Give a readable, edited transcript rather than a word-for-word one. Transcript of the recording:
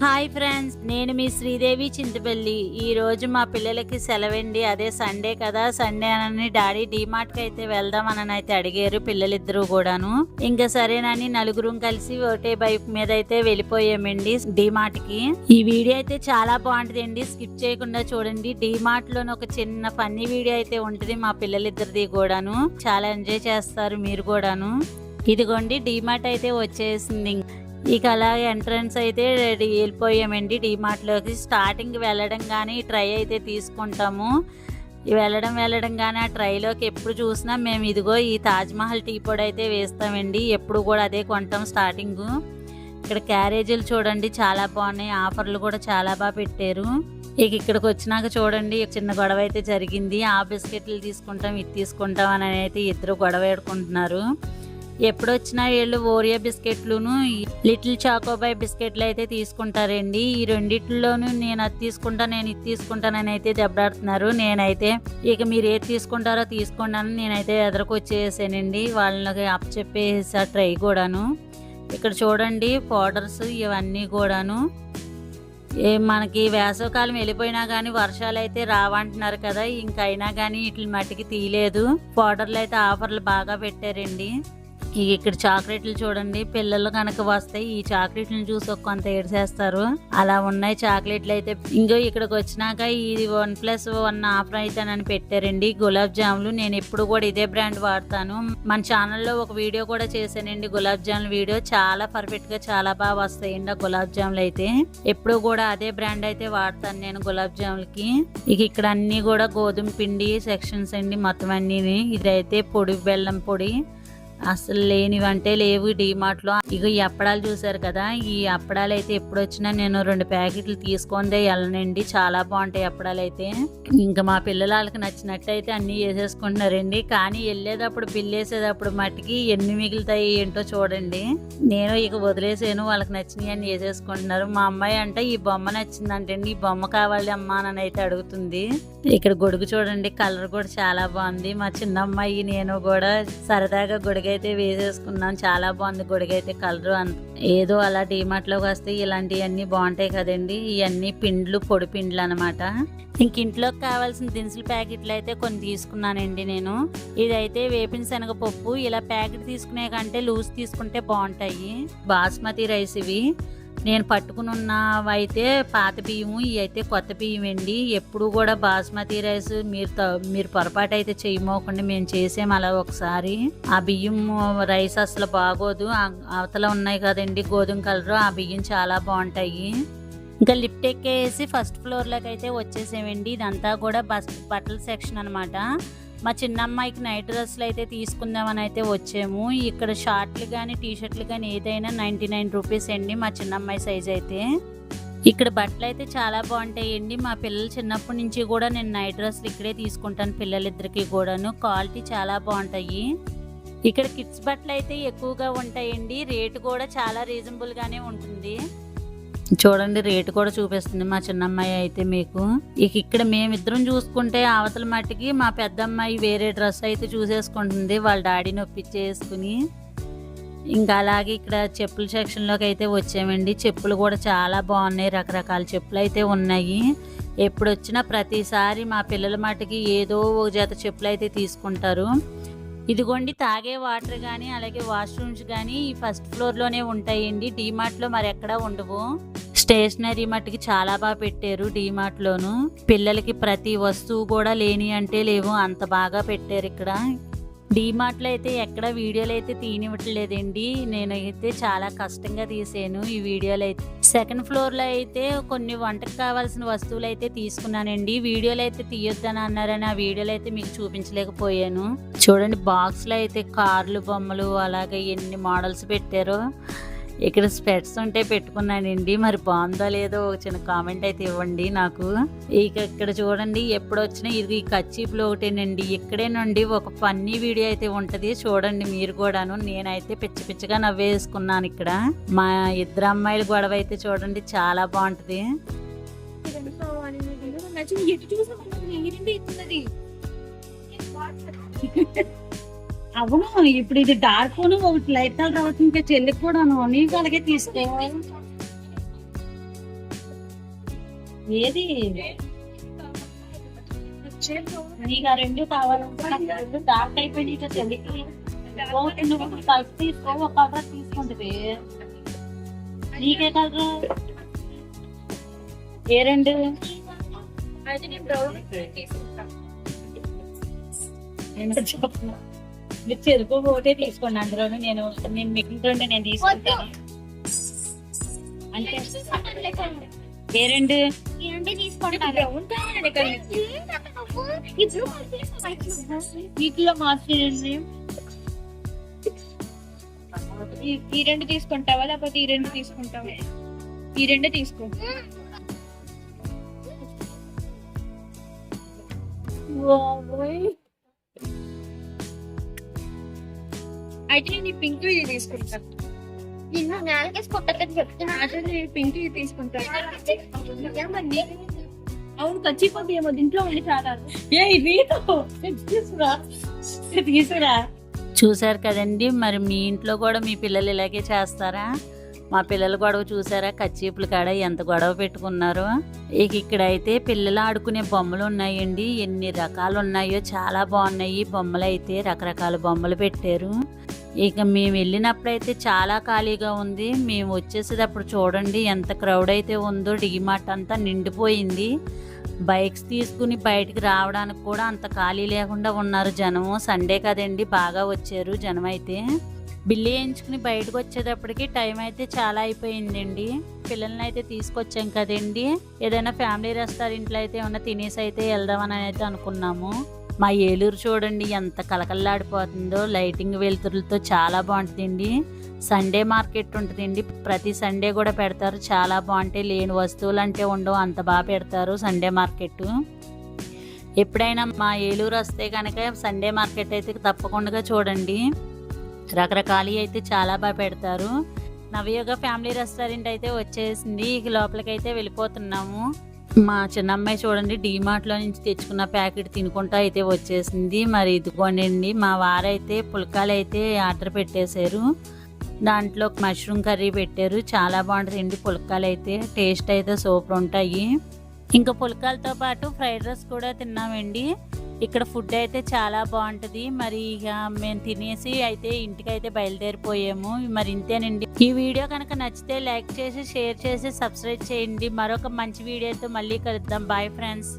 Hi friends, నేను మీ శ్రీదేవి చింతపల్లి. ఈ రోజు మా పిల్లలకి సెలవండి, అదే సండే కదా. సండే అని డాడీ డీమార్ట్కి అయితే వెళ్దామని అయితే అడిగారు పిల్లలిద్దరూ కూడాను. ఇంకా సరేనని నలుగురం కలిసి ఒకటే బైక్ మీద అయితే వెళ్ళిపోయామండి డీమార్ట్కి. ఈ వీడియో అయితే చాలా బాగుంటుందండి, స్కిప్ చేయకుండా చూడండి. డీమార్ట్ లోని ఒక చిన్న ఫన్నీ వీడియో అయితే ఉంటుంది మా పిల్లలిద్దరిది కూడాను. చాలా ఎంజాయ్ చేస్తారు మీరు కూడాను. ఇదిగోండి డీమార్ట్ అయితే వచ్చేసింది. ఇక అలాగే ఎంట్రన్స్ అయితే వెళ్ళిపోయామండి డీమార్ట్లోకి. స్టార్టింగ్ వెళ్ళడం కానీ ట్రై అయితే తీసుకుంటాము. వెళ్ళడం కానీ ఆ ట్రైలోకి ఎప్పుడు చూసినా మేము ఇదిగో ఈ తాజ్మహల్ టీ పొడి అయితే వేస్తామండి. ఎప్పుడు కూడా అదే కొంటాం స్టార్టింగ్. ఇక్కడ క్యారేజీలు చూడండి చాలా బాగున్నాయి, ఆఫర్లు కూడా చాలా బాగా పెట్టారు. ఇక ఇక్కడికి వచ్చినాక చూడండి చిన్న గొడవ అయితే జరిగింది. ఆ బిస్కెట్లు తీసుకుంటాం ఇది తీసుకుంటాం అని అయితే ఇద్దరు గొడవ ఆడుకుంటున్నారు. ఎప్పుడు వచ్చినా వీళ్ళు ఓరియో బిస్కెట్లును లిటిల్ చాకోబాయ్ బిస్కెట్లు అయితే తీసుకుంటారండి. ఈ రెండిట్లోనూ నేను అది తీసుకుంటా నేను ఇది తీసుకుంటానని అయితే దెబ్బలాడుతున్నారు. నేనైతే ఇక మీరు ఏది తీసుకుంటారో తీసుకోండి అని నేనైతే ఎదురుకొచ్చేసానండి. వాళ్ళకి అప్ చెప్పేసా ట్రై కూడాను. ఇక్కడ చూడండి పౌడర్స్ ఇవన్నీ కూడాను. మనకి వేసవకాలం వెళ్ళిపోయినా కానీ వర్షాలు అయితే రావంటున్నారు కదా, ఇంకైనా కానీ వీటి మట్టికి తీయలేదు. పౌడర్లు అయితే ఆఫర్లు బాగా పెట్టారండి. ఇక్కడ చాక్లెట్లు చూడండి, పిల్లలు కనుక వస్తాయి ఈ చాక్లెట్లను చూసి కొంత ఏడ్చేస్తారు, అలా ఉన్నాయి చాక్లెట్లు అయితే. ఇంకో ఇక్కడికి వచ్చినాక ఇది 1+1 ఆఫర్ అయితే నన్ను పెట్టారండి. గులాబ్ జాములు నేను ఎప్పుడు కూడా ఇదే బ్రాండ్ వాడతాను. మన ఛానల్లో ఒక వీడియో కూడా చేశానండి, గులాబ్ జాముల వీడియో. చాలా పర్ఫెక్ట్ గా చాలా బాగా వస్తాయండి ఆ గులాబ్ జాములు అయితే. ఎప్పుడు కూడా అదే బ్రాండ్ అయితే వాడతాను నేను గులాబ్ జాములకి. ఇక్కడ అన్ని కూడా గోధుమ పిండి సెక్షన్స్ అండి మొత్తం అన్ని. ఇదైతే పొడి బెల్లం పొడి అసలు లేనివంటే లేవు డీమార్ట్లో. ఇక ఈ అప్పడాలు చూసారు కదా, ఈ అప్పడాలు అయితే ఎప్పుడు వచ్చినా నేను 2 ప్యాకెట్లు తీసుకుందే వెళ్ళనండి. చాలా బాగుంటాయి అప్పడాలు అయితే. ఇంకా మా పిల్లలు వాళ్ళకి నచ్చినట్టు అయితే అన్ని వేసేసుకుంటున్నారండి. కానీ వెళ్ళేటప్పుడు బిల్లు వేసేటప్పుడు మట్టికి ఎన్ని మిగులుతాయి ఏంటో చూడండి. నేను ఇక వదిలేసాను, వాళ్ళకి నచ్చినవి అన్ని వేసేసుకుంటున్నారు. మా అమ్మాయి అంటే ఈ బొమ్మ నచ్చిందంటండి, ఈ బొమ్మ కావాలి అమ్మా అని అయితే అడుగుతుంది. ఇక్కడ గొడుగు చూడండి, కలర్ కూడా చాలా బాగుంది. మా చిన్న అమ్మాయి నేను కూడా సరదాగా గొడుగు అయితే వేసేసుకున్నాం. చాలా బాగుంది గొడుగు అయితే కలర్. ఏదో అలా డీమార్ట్లోకి వస్తే ఇలాంటివన్నీ బాగుంటాయి కదండి. ఇవన్నీ పిండ్లు పొడి పిండ్లు అనమాట. ఇంక ఇంట్లోకి కావాల్సిన దినుసుల ప్యాకెట్లు అయితే కొన్ని తీసుకున్నానండి నేను. ఇదైతే వేపిన శనగపప్పు. ఇలా ప్యాకెట్ తీసుకునే కంటే లూజ్ తీసుకుంటే బాగుంటాయి. బాస్మతి రైస్ ఇవి నేను పట్టుకుని ఉన్నవైతే పాత బియ్యము, ఇవి అయితే కొత్త బియ్యం అండి. ఎప్పుడు కూడా బాస్మతి రైస్ మీరు పొరపాటు అయితే చేయమోకండి, మేము చేసాము అలా ఒకసారి. ఆ బియ్యం రైస్ అసలు బాగోదు. అవతల ఉన్నాయి కదండి గోధుమ కలర్, ఆ బియ్యం చాలా బాగుంటాయి. ఇంకా లిఫ్ట్ ఎక్కేసి ఫస్ట్ ఫ్లోర్లోకి అయితే వచ్చేసామండి. ఇదంతా కూడా బట్టల సెక్షన్ అనమాట. మా చిన్న అమ్మాయికి నైట్ డ్రెస్సులు అయితే తీసుకుందామని అయితే వచ్చాము. ఇక్కడ షార్ట్లు కానీ టీషర్ట్లు కానీ ఏదైనా 99 రూపీస్ అండి మా చిన్న అమ్మాయి సైజ్ అయితే. ఇక్కడ బట్టలు అయితే చాలా బాగుంటాయండి. మా పిల్లలు చిన్నప్పటి నుంచి కూడా నేను నైట్ డ్రెస్సులు ఇక్కడే తీసుకుంటాను పిల్లలిద్దరికి కూడాను. క్వాలిటీ చాలా బాగుంటాయి. ఇక్కడ కిడ్స్ బట్టలు అయితే ఎక్కువగా ఉంటాయండి. రేటు కూడా చాలా రీజనబుల్గానే ఉంటుంది. చూడండి రేటు కూడా చూపిస్తుంది మా చిన్నమ్మాయి అయితే మీకు. ఇక్కడ మేమిద్దరం చూసుకుంటే అవతల మట్టికి మా పెద్దమ్మాయి వేరే డ్రెస్ అయితే చూసేసుకుంటుంది వాళ్ళ డాడీని ఒప్పించేసుకుని. ఇంకా అలాగే ఇక్కడ చెప్పుల సెక్షన్లోకి అయితే వచ్చామండి. చెప్పులు కూడా చాలా బాగున్నాయి, రకరకాల చెప్పులు అయితే ఉన్నాయి. ఎప్పుడు వచ్చినా ప్రతిసారి మా పిల్లల మట్టికి ఏదో ఒక జత చెప్పులు అయితే తీసుకుంటారు. ఇదిగోండి తాగే వాటర్ కానీ అలాగే వాష్రూమ్స్ కానీ ఈ ఫస్ట్ ఫ్లోర్లోనే ఉంటాయండి. డీమార్ట్లో మరి ఎక్కడా ఉండవు. స్టేషనరీ మట్టుకి చాలా బాగా పెట్టారు డీమార్ట్లోను. పిల్లలకి ప్రతి వస్తువు కూడా లేని అంటే లేవు, అంత బాగా పెట్టారు ఇక్కడ. డీమార్ట్లో అయితే ఎక్కడ వీడియోలు అయితే తీయనివ్వట్లేదండి. నేనైతే చాలా కష్టంగా తీసాను ఈ వీడియోలు అయితే. సెకండ్ ఫ్లోర్లో అయితే కొన్ని వంటకు కావాల్సిన వస్తువులు అయితే తీసుకున్నానండి. వీడియోలు అయితే తీయొద్దని అన్నారని ఆ వీడియోలు అయితే మీకు చూపించలేకపోయాను. చూడండి బాక్స్లో అయితే కార్లు బొమ్మలు అలాగే ఎన్ని మోడల్స్ పెట్టారో. ఇక్కడ స్పెట్స్ ఉంటే పెట్టుకున్నానండి, మరి బాగుందో లేదో ఒక చిన్న కామెంట్ అయితే ఇవ్వండి నాకు. ఇక్కడ చూడండి ఎప్పుడు వచ్చినా ఇది కచ్చీపులో ఒకటేనండి. ఇక్కడే నుండి ఒక ఫన్నీ వీడియో అయితే ఉంటుంది చూడండి మీరు కూడాను. నేనైతే పిచ్చి పిచ్చిగా నవ్వేసుకున్నాను ఇక్కడ. మా ఇద్దరు అమ్మాయిల గొడవ అయితే చూడండి చాలా బాగుంటది. అవును ఇప్పుడు ఇది డార్క్ ఒకటి లైట్ కలర్ అవుతుంది. ఇంకా చెల్లికి కూడాను నీకు అలాగే తీసుకోవాలి. ఏది నీకు ఆ రెండు కావాలంటే నాకు రెండు డార్క్ అయిపోయి చలికి నువ్వు కలిసి తీసుకో, ఒక కలర్ తీసుకుంటుంది. నీకే కలర్ ఏ రెండు? మీరు చెరుకు ఒకటే తీసుకోండి, అందులోనే నేను మిగిలిన రెండు నేను తీసుకుంటాను. అంటే ఏ రెండు? వీటిలో మార్చేయండి. ఈ రెండు తీసుకుంటావా లేకపోతే ఈ రెండు తీసుకుంటావా? ఈ రెండు తీసుకో. అయితే నేను ఈ పింక్ ఇది తీసుకుంటాను. నిన్ను నేలకేసి కొట్టకని చెప్తున్నా. అదే పింక్ ఇది తీసుకుంటాను. అవును, ఖచ్చితంగా ఏమో దీంట్లో ఉండి చాలా. తీసుకురా. చూసారు కదండి, మరి మీ ఇంట్లో కూడా మీ పిల్లలు ఇలాగే చేస్తారా? మా పిల్లల గొడవ చూసారా, కచ్చీపుల కాడ ఎంత గొడవ పెట్టుకున్నారో. ఇక్కడైతే పిల్లలు ఆడుకునే బొమ్మలు ఉన్నాయండి, ఎన్ని రకాలు ఉన్నాయో, చాలా బాగున్నాయి బొమ్మలు. అయితే రకరకాల బొమ్మలు పెట్టారు. ఇక మేము వెళ్ళినప్పుడైతే చాలా ఖాళీగా ఉంది. మేము వచ్చేసేటప్పుడు చూడండి ఎంత క్రౌడ్ అయితే ఉందో. డిమార్ట్ అంతా నిండిపోయింది. బైక్స్ తీసుకుని బయటికి రావడానికి కూడా అంత ఖాళీ లేకుండా ఉన్నారు జనము. సండే కదండి, బాగా వచ్చారు జనం. అయితే బిల్లు వేయించుకుని బయటకు వచ్చేటప్పటికి టైం అయితే చాలా అయిపోయిందండి. పిల్లల్ని అయితే తీసుకొచ్చాం కదండి, ఏదైనా ఫ్యామిలీ రెస్టారెంట్లో అయితే ఏమన్నా తినేసి అయితే వెళ్దామని అయితే అనుకున్నాము. మా ఏలూరు చూడండి ఎంత కలకల్లాడిపోతుందో, లైటింగ్ వెలుతురులతో చాలా బాగుంటుందండి. సండే మార్కెట్ ఉంటుందండి, ప్రతి సండే కూడా పెడతారు. చాలా బాగుంటాయి, లేని వస్తువులు అంటే ఉండవు, అంత బాగా పెడతారు సండే మార్కెట్. ఎప్పుడైనా మా ఏలూరు వస్తే కనుక సండే మార్కెట్ అయితే తప్పకుండా చూడండి. రకరకాలు అయితే చాలా బాగా పెడతారు. నవయోగ ఫ్యామిలీ రెస్టారెంట్ అయితే వచ్చేసింది. ఇక లోపలికైతే వెళ్ళిపోతున్నాము. మా చిన్నమ్మాయి చూడండి డీమార్ట్లో నుంచి తెచ్చుకున్న ప్యాకెట్ తినుకుంటూ అయితే వచ్చేసింది. మరి ఇదిగోండి, మా వారైతే పుల్కాలు అయితే ఆర్డర్ పెట్టేశారు. దాంట్లో మష్రూమ్ కర్రీ పెట్టారు, చాలా బాగుంటుందండి పుల్కాలు అయితే. టేస్ట్ అయితే సూపర్ ఉంటాయి. ఇంకా పుల్కాలతో పాటు ఫ్రైడ్ రైస్ కూడా తిన్నామండి. ఇక్కడ ఫుడ్ అయితే చాలా బాగుంటుంది. మరి ఇక మేము తినేసి అయితే ఇంటికైతే బయలుదేరిపోయాము. మరి ఇంతేనండి. ఈ వీడియో కనుక నచ్చితే లైక్ చేసి, షేర్ చేసి, సబ్స్క్రైబ్ చేయండి. మరొక మంచి వీడియోతో మళ్ళీ కలుద్దాం. Bye friends.